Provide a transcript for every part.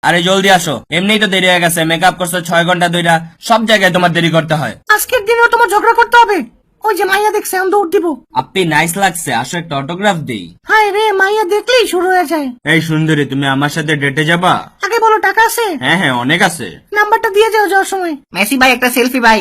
আরে জলদি আসো, এমনিই তো দেরি হয়ে গেছে। মেকআপ করছো 6 ঘন্টা ধইরা, সব জায়গায় তোমার দেরি করতে হয়। আজকের দিনেও তোমার ঝগড়া করতে হবে? ওই যে মাইয়া দেখছে, আমি দৌড় দিব। আপনি নাইস লাগছে, আসো একটা অটোগ্রাফ দেই। হায় রে, মাইয়া দেখলেই শুরু হয়ে যায়। এই সুন্দরী, তুমি আমার সাথে ডেটে যাবা? আগে বলো টাকা আছে? হ্যাঁ হ্যাঁ, অনেক আছে। নাম্বারটা দিয়ে যাও যাওয়ার সময়। মেসি ভাই একটা সেলফি ভাই।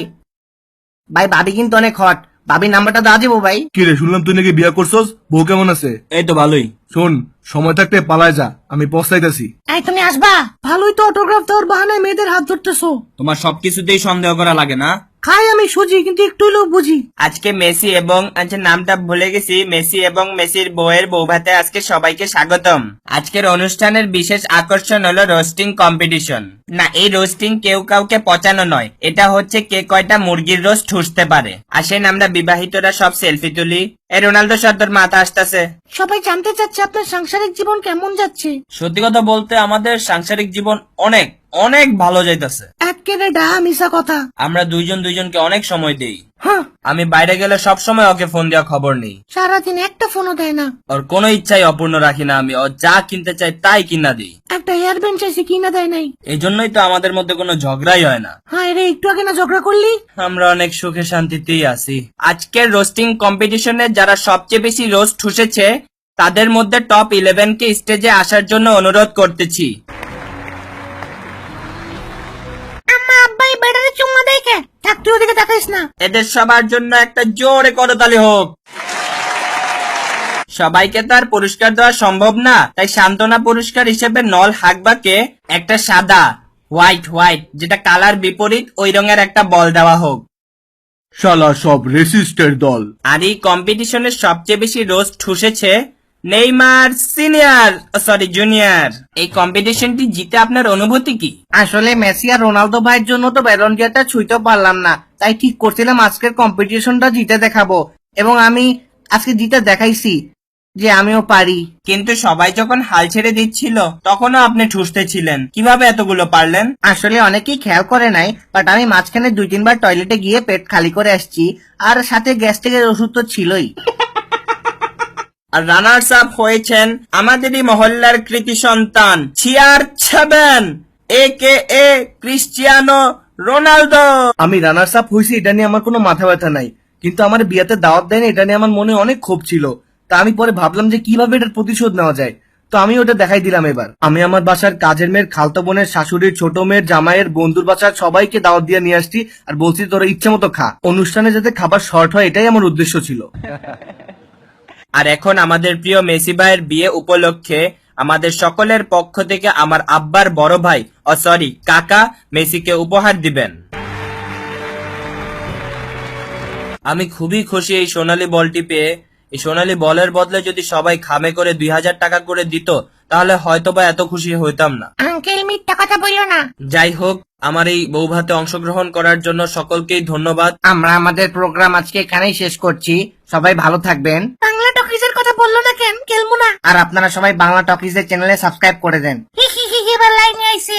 ভাই ভাবি কিন্তু অনেক হট, ভাবির নাম্বারটা দেওয়া যাবো ভাই? কি রে, শুনলাম তুই নাকি বিয়া করছস, বউ কেমন আছে? এই তো ভালোই। শোন, সময় থাকতে পালায় যা, আমি পস্তাইতেছি। এই তুমি আসবা? ভালোই তো অটোগ্রাফ দেওয়ার বাহানায় মেয়েদের হাত ধরতেছো। তোমার সবকিছুতেই সন্দেহ করা লাগে না। খাই আমি সুজি, কিন্তু একটু হলেও বুঝি। আজকে মেসি এবং নামটা ভুলে গেছি, মেসি এবং মেসির বউয়ের বৌভাতে আজকে সবাইকে স্বাগতম। আজকের অনুষ্ঠানের বিশেষ আকর্ষণ হলো রোস্টিং কম্পিটিশন। না, এই রোস্টিং কেউ কাউকে পচানো নয়, এটা হচ্ছে কে কয়টা মুরগির রোস্ট ঠুসতে পারে। আসেন আমরা বিবাহিতরা সব সেলফি তুলি। এ রোনালদো সর্দার মাথা আসতেছে। সবাই জানতে চাচ্ছে আপনার সাংসারিক জীবন কেমন যাচ্ছে। সত্যি কথা বলতে আমাদের সাংসারিক জীবন অনেক অনেক ভালো যাইতেছে। একেবারে ডাহা মিশা কথা। আমরা দুইজন দুইজনকে অনেক সময় দেই। হ্যাঁ, আমি বাইরে গেলে সব সময় ওকে ফোন দেওয়া খবর নেই। সারাদিন একটা ফোনও দেয় না। ওর কোনো ইচ্ছাই অপূর্ণ রাখি না আমি। ও যা কিনতে চাই তাই কিনা দিই। একটা হেয়ার ব্যান্ড চাইছে, কিনা দেয় নাই। এই জন্যই তো আমাদের মধ্যে কোনো ঝগড়াই হয় না। হায় রে, একটু আগে না ঝগড়া করলি? আমরা অনেক সুখে শান্তিতেই আছি। আজকের রোস্টিং কম্পিটিশনে যারা সবচেয়ে বেশি রোস্ট ঠুসেছে তাদের মধ্যে টপ 11 কে স্টেজে আসার জন্য অনুরোধ করতেছি। আম্মা আব্বাই বেড়ারে চুম্মা দেয় কে? থাক, তুই ওদিকে তাকাইস না। এদের সবার জন্য একটা জোরে করতালি হোক। সবাইকে তার পুরস্কার দেওয়া সম্ভব না, তাই সান্ত্বনা পুরস্কার হিসেবে নল হাকবাকে একটা সাদা হোয়াইট যেটা কালার বিপরীত ওই রঙের একটা বল দেওয়া হোক। শালা সব রেসিস্টের দল। আর এই কম্পিটিশনের সবচেয়ে বেশি রোস্ট ঠুসেছে নেইমার সিনিয়র, সরি জুনিয়র। এই কম্পিটিশনটি জিতে আপনার অনুভূতি কি? আসলে মেসি আর রোনালদো ভাইয়ের জন্য তো ব্যালন ডি'রটা ছুঁইতেও পারলাম না, তাই ঠিক করছিলাম আজকের কম্পিটিশনটা জিতে দেখাবো, এবং আমি আজকে জিতে দেখাইছি যে আমিও পারি। কিন্তু সবাই যখন হাল ছেড়ে দিচ্ছিল তখনও আপনি ঠুসতে ছিলেন, কিভাবে এতগুলো পারলেন? আসলে অনেকেই খেয়াল করে নাই, বাট আমি মাঝখানে 2-3 বার টয়লেটে গিয়ে পেট খালি করে আসছি, আর সাথে গ্যাস্ট্রিকের ওষুধ তো ছিলই। আর রানার্স আপ হয়েছেন আমাদেরই মহল্লার কৃতি সন্তান CR7 AKA ক্রিস্টিয়ানো রোনালদো। আমি রানার্স আপ হয়েছি এটা নিয়ে আমার কোনো মাথা ব্যথা নাই, কিন্তু আমার বিয়াতে দাওয়াত দেয় না এটা নিয়ে আমার মনে অনেক ক্ষোভ ছিল। তা আমি পরে ভাবলাম যে কিভাবে এটার প্রতিশোধ নেওয়া যায়, তো আমি ওটা দেখাই দিলাম। এবার আমি আমার বাসার কাজের মেয়ের, খালতো বোনের, শাশুড়ির, ছোট মেয়ের, জামাইয়ের, বন্ধুর বাসার সবাইকে দাওয়াত দিয়ে নিয়ে আসছি, আর বলছি তোরা ইচ্ছে মতো খা। অনুষ্ঠানে যাতে খাবার শর্ট হয় এটাই আমার উদ্দেশ্য ছিল। আর এখন আমাদের প্রিয় মেসি ভাইয়ের বিয়ে উপলক্ষে আমাদের সকলের পক্ষ থেকে আমার আব্বার বড় ভাই কাকা মেসিকে উপহার দিবেন। আমি খুবই খুশি এই সোনালী বলটি পেয়ে। এই সোনালী বলের বদলে যদি সবাই খামে করে 2000 টাকা করে দিত তাহলে হয়তোবা এত খুশি হইতাম না। আঙ্কেল মিথ্যা কথা বলিও না। যাই হোক, আমার এই বৌভাতে অংশগ্রহণ করার জন্য সকলকেই ধন্যবাদ। আমরা আমাদের প্রোগ্রাম আজকে এখানেই শেষ করছি, সবাই ভালো থাকবেন। বাংলা টকিজের কথা বললো না কেন? কেলমু না। আর আপনারা সবাই বাংলা টকিজের চ্যানেলে সাবস্ক্রাইব করে দেন। হি হি হি, এবার লাইনে আইছে।